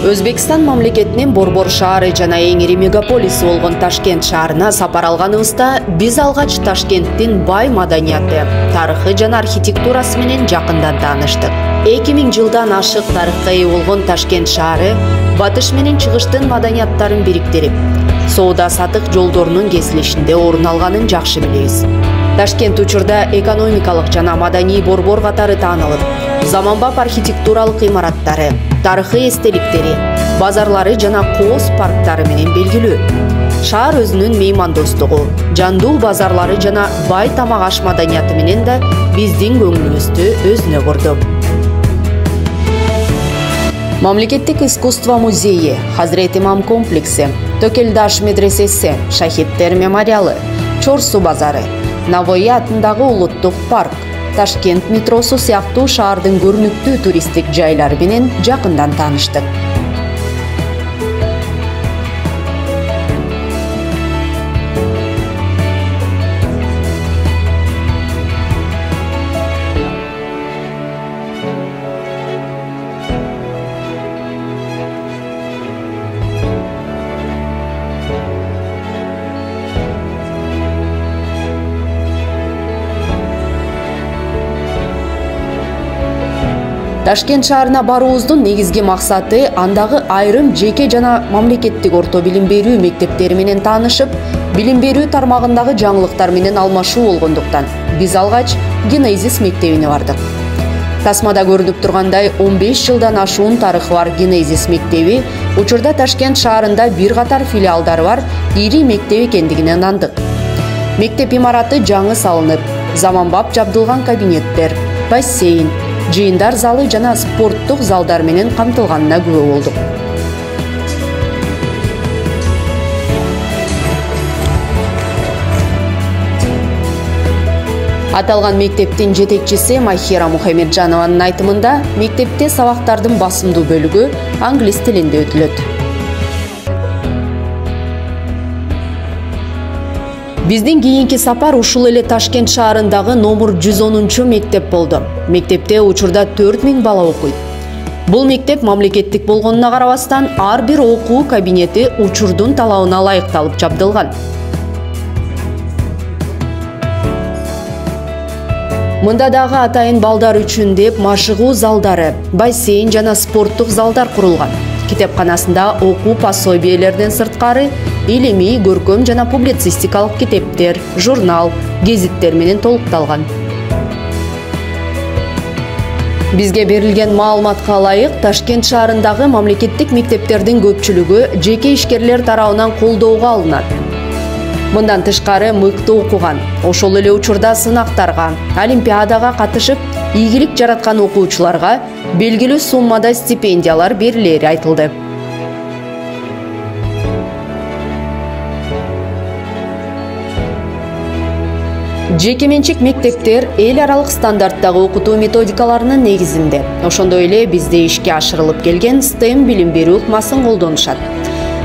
Өзбекстан мамлекетинин борбор шаары жана эң ири мегаполиси болгон Ташкент шаарына сапар алганыбызда биз алгач Ташкенттин бай маданияты, тарыхы жана архитектурасы менен жакындан тааныштык. 2000 жылдан ашык тарыхка ээ болгон Ташкент шаары батыш менен чыгыштын маданияттарын бириктирип, соода сатык жолдорунун кесилишинде орун алганын жакшы билебиз. Ташкент учурда экономикалык жана маданий борбор катары таанылып, заманбап архитектуралык имараттары, тарыхый эстеликтери, базарлары жана кооз парктары менен белгилүү. Шаар өзүнүн меймандостугу, жандуу базарлары жана бай тамак аш маданияты менен да биздин көңүлүбүздү өзүнө бурду. Мамлекеттик искусство музейи, Хазрет Имам комплекси, Төкелдаш медресеси, Шахидтер мемориалы, Чорсу базары, Навои атындагы улуттук парк, Ташкент метросу сыяктуу шаардын көрүнүктүү туристтик жайлары менен жакындан тааныштык. Ташкент шаарына баруубуздун негизги максаты андагы айрым жеке жана мамлекеттик орто билим берүү мектептери менен таанышып, билим берүү тармагындагы жаңылыктар менен алмашуу болгондуктан биз алгач Генезис мектебине бардык. Тасмада көрүнүп тургандай 15 жылдан ашуун тарыхы бар Генезис мектеби учурда Ташкент шаарында бир катар филиалдары бар ири мектеп экендигине ынандык. Мектеп имараты жаңы салынып, заманбап жабдылган кабинеттер, бассейн, жыйындар залы жана спорттук залдар менен камтылганына күбө болдук. Аталган мектептин жетекчиси Махира Мухамеджанованын айтымында, мектепте сабактардын басымдуу бөлүгү англис тилинде өтүлөт. Биздин кийинки сапар ушул эле Ташкент шаарындагы номер 110 мектеп болду. Мектепте учурда 4000 бала окуйт. Бул мектеп мамлекеттик болгонуна карабастан ар бир окуу кабинети учурдун талабына ылайыкталып жабдылган. Мында дагы атайын балдар үчүн деп машыгуу залдары, бассейн жана спорттук залдар курулган. Китепканасында окуу пособиелерден сырткары илимий, көркөм жана публицистикалык китептер, журнал, гезиттер менен толукталган. Бизге берилген маалыматка ылайык, Ташкент шаарындагы мамлекеттик мектептердин көпчүлүгү жеке ишкерлер тарабынан колдоого алынат. Мындан тышкары мыкты окуган, ошол эле учурда сынактарга, олимпиадага катышып, ийгилик жараткан окуучуларга белгилүү суммада стипендиялар берилери айтылды. Жеке менчик мектептер эл аралык стандарттагы окутуу методикаларынын негизинде, ошондой эле бизде ишке ашырылып келген STEM билим берүү ыкмасын колдонушат.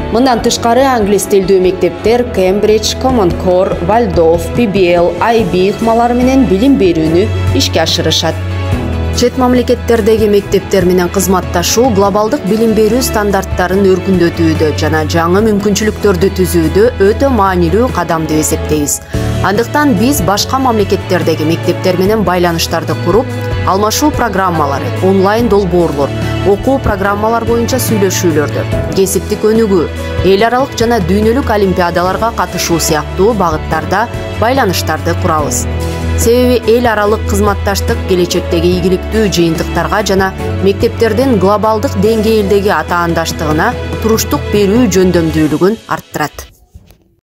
Мындан тышкары англис тилдүү мектептер Cambridge, Common Core, Waldorf, PBL, IB ыкмалары менен билим берүүнү ишке ашырышат. Чет мамлекеттердеги мектептер менен кызматташуу глобалдык билим берүү стандарттарын өркүндөтүүдө жана жаңы мүмкүнчүлүктөрдү түзүүдө өтө маанилүү кадам деп эсептейбиз. Андыктан биз башка мамлекеттердеги мектептер менен байланыштарды куруп, алмашуу программалары, онлайн долбоорлор, окуу программалар боюнча сүйлөшүүлөрдү, кесиптик өнүгүү, эл аралык жана дүйнөлүк олимпиадаларга катышуу сыяктуу багыттарда байланыштарды курабыз. Себеби эл аралык кызматташтык келечектеги ийгиликтүү жыйынтыктарга жана мектептердин глобалдык деңгээлдеги атаандаштыгына туруштук берүү жөндөмдүүлүгүн арттырат.